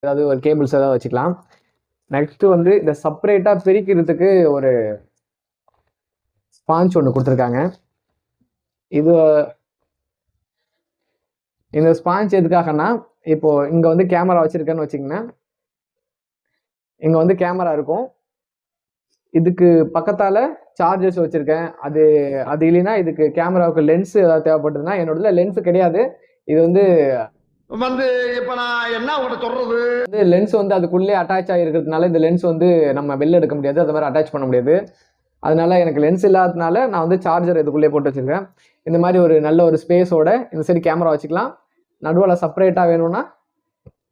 ஏதாவது ஒரு கேபிள்ஸ் ஏதாவது வச்சுக்கலாம். நெக்ஸ்ட் வந்து இந்த செப்பரேட்டா பிரிக்கிறதுக்கு ஒரு ஸ்பாஞ்ச் ஒன்று கொடுத்துருக்காங்க. இது இந்த ஸ்பாஞ்ச் எதுக்காகனா, இப்போ இங்க வந்து கேமரா வச்சிருக்கேன்னு வச்சுக்கோங்க. இங்க வந்து கேமரா இருக்கும். இதுக்கு பக்கத்தால சார்ஜர்ஸ் வச்சிருக்கேன். அது அது இல்லைன்னா இதுக்கு கேமராவுக்கு லென்ஸ் ஏதாவது தேவைப்பட்டதுன்னா, என்னோட லென்ஸ் கிடையாது. இது வந்து இப்ப நான் என்ன உங்கள்கிட்ட சொல்றது? லென்ஸ் வந்து அதுக்குள்ளே அட்டாச் ஆகிருக்கிறதுனால இந்த லென்ஸ் வந்து நம்ம வெளில எடுக்க முடியாது, அது மாதிரி அட்டாச் பண்ண முடியாது. அதனால எனக்கு லென்ஸ் இல்லாததுனால நான் வந்து சார்ஜர் இதுக்குள்ளே போட்டு வச்சிருக்கேன். இந்த மாதிரி ஒரு நல்ல ஒரு ஸ்பேஸோட இந்த சைடு கேமரா வச்சுக்கலாம். நடுவில் செப்பரேட்டாக வேணும்னா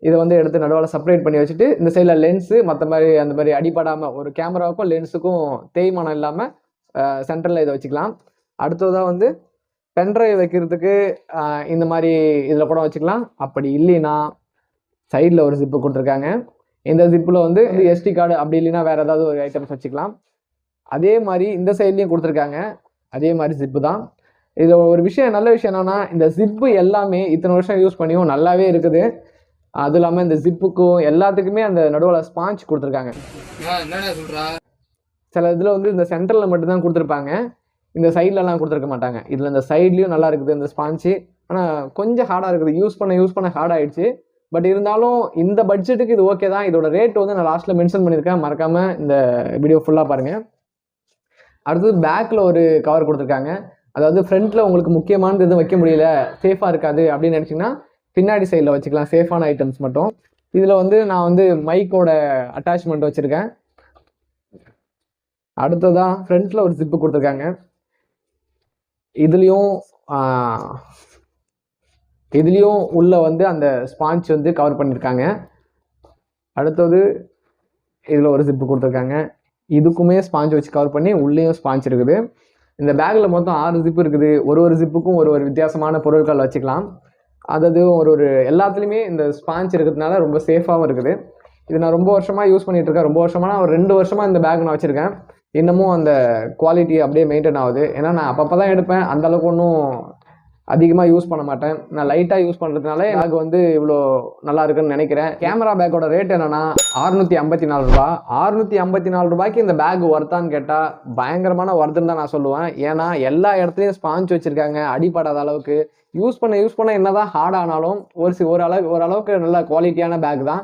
இதை வந்து எடுத்து நடுவில் செப்பரேட் பண்ணி வச்சுட்டு இந்த சைடில் லென்ஸு மற்ற மாதிரி அந்த மாதிரி அடிபடாமல் ஒரு கேமராவுக்கும் லென்ஸுக்கும் தேய்மானம் இல்லாமல் சென்டரில் இதை வச்சுக்கலாம். அடுத்ததாக வந்து பென்ட்ரைவ் வைக்கிறதுக்கு இந்த மாதிரி இதில் கூட வச்சுக்கலாம். அப்படி இல்லைன்னா சைடில் ஒரு ஜிப்பு கொடுத்துருக்காங்க. இந்த ஜிப்பில் வந்து எஸ்டி கார்டு அப்படி இல்லைன்னா வேறு ஏதாவது ஒரு ஐட்டம்ஸ் வச்சுக்கலாம். அதே மாதிரி இந்த சைட்லேயும் கொடுத்துருக்காங்க. அதே மாதிரி ஜிப்பு தான். இதில் ஒரு விஷயம், நல்ல விஷயம் என்னன்னா, இந்த ஜிப்பு எல்லாமே இத்தனை வருஷம் யூஸ் பண்ணியும் நல்லாவே இருக்குது. அது இல்லாமல் இந்த ஜிப்புக்கும் எல்லாத்துக்குமே அந்த நடுவில் ஸ்பாஞ்ச் கொடுத்துருக்காங்க. சில இதில் வந்து இந்த சென்டரில் மட்டும்தான் கொடுத்துருப்பாங்க, இந்த சைட்லலாம் கொடுத்துருக்க மாட்டாங்க. இதில் இந்த சைட்லேயும் நல்லா இருக்குது இந்த ஸ்பாஞ்சு. ஆனால் கொஞ்சம் ஹார்டாக இருக்குது, யூஸ் பண்ண ஹார்ட் ஆகிடுச்சு. பட் இருந்தாலும் இந்த பட்ஜெட்டுக்கு இது ஓகே தான். இதோட ரேட் வந்து நான் லாஸ்ட்டில் மென்ஷன் பண்ணியிருக்கேன், மறக்காமல் இந்த வீடியோ ஃபுல்லாக பாருங்கள். அடுத்தது பேக்கில் ஒரு கவர் கொடுத்துருக்காங்க. அதாவது ஃப்ரண்ட்டில் உங்களுக்கு முக்கியமானது எதுவும் வைக்க முடியல, சேஃபாக இருக்காது அப்படின்னு நினச்சிங்கன்னா பின்னாடி சைடில் வச்சுக்கலாம், சேஃபான ஐட்டம்ஸ் மட்டும். இதில் வந்து நான் வந்து மைக்கோட அட்டாச்மெண்ட் வச்சுருக்கேன். அடுத்ததான் ஃப்ரண்ட்டில் ஒரு ஜிப்பு கொடுத்துருக்காங்க. இதுலேயும் உள்ள வந்து அந்த ஸ்பாஞ்ச் வந்து கவர் பண்ணியிருக்காங்க. அடுத்தது இதில் ஒரு ஜிப்பு கொடுத்துருக்காங்க. இதுக்குமே ஸ்பாஞ்ச் வச்சு கவர் பண்ணி உள்ளேயும் ஸ்பாஞ்ச் இருக்குது. இந்த பேக்கில் மொத்தம் 6 ஜிப்பு இருக்குது. ஒரு ஜிப்புக்கும் ஒரு வித்தியாசமான பொருட்கள் வச்சுக்கலாம். அதாவது ஒரு எல்லாத்துலேயுமே இந்த ஸ்பாஞ்ச் இருக்கிறதுனால ரொம்ப சேஃபாகவும் இருக்குது. இது நான் ரொம்ப வருஷமாக யூஸ் பண்ணிகிட்டு இருக்கேன். ரொம்ப வருஷமாக ஒரு 2 வருஷமாக இந்த பேக் நான் வச்சுருக்கேன். இன்னமும் அந்த குவாலிட்டி அப்படியே மெயின்டைன் ஆகுது. ஏன்னா நான் அப்பப்போ தான் எடுப்பேன், அந்தளவுக்கு ஒன்றும் அதிகமாக யூஸ் பண்ண மாட்டேன். நான் லைட்டாக யூஸ் பண்ணுறதுனால பேக் வந்து இவ்வளோ நல்லா இருக்குன்னு நினைக்கிறேன். கேமரா பேக்கோட ரேட் என்னென்னா 654 ரூபா. 654 ரூபாய்க்கு இந்த பேக் ஒர்த்தான்னு கேட்டால் பயங்கரமான ஒர்த்துன்னு தான் நான் சொல்லுவேன். ஏன்னா எல்லா இடத்துலையும் ஸ்பாஞ்ச் வச்சுருக்காங்க, அடிப்படாத அளவுக்கு. யூஸ் பண்ண என்னதான் ஹார்ட் ஆனாலும் ஓரளவுக்கு நல்ல குவாலிட்டியான பேக் தான்.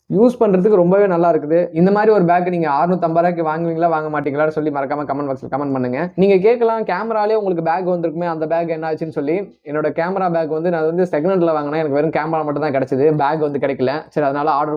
யூஸ் பண்ணுறதுக்கு ரொம்பவே நல்லா இருக்குது. இந்த மாதிரி ஒரு பேக் நீங்கள் 650 ரூபாய்க்கு வாங்குவீங்களா வாங்க மாட்டீங்களான்னு சொல்லி மறக்காம கமெண்ட் பாக்ஸில் கமெண்ட் பண்ணுங்க. நீங்கள் கேட்கலாம், கேமராலே உங்களுக்கு பேக் வந்திருக்குமே, அந்த பேக் என்ன ஆச்சுன்னு சொல்லி. என்னோட கேமரா பேக் வந்து நான் வந்து செகண்ட் ஹேண்டில் வாங்கினேன். எனக்கு வெறும் கேமரா மட்டும் தான் கிடச்சிது, பேக் வந்து கிடைக்கல. சரி, அதனால ஆர்டர்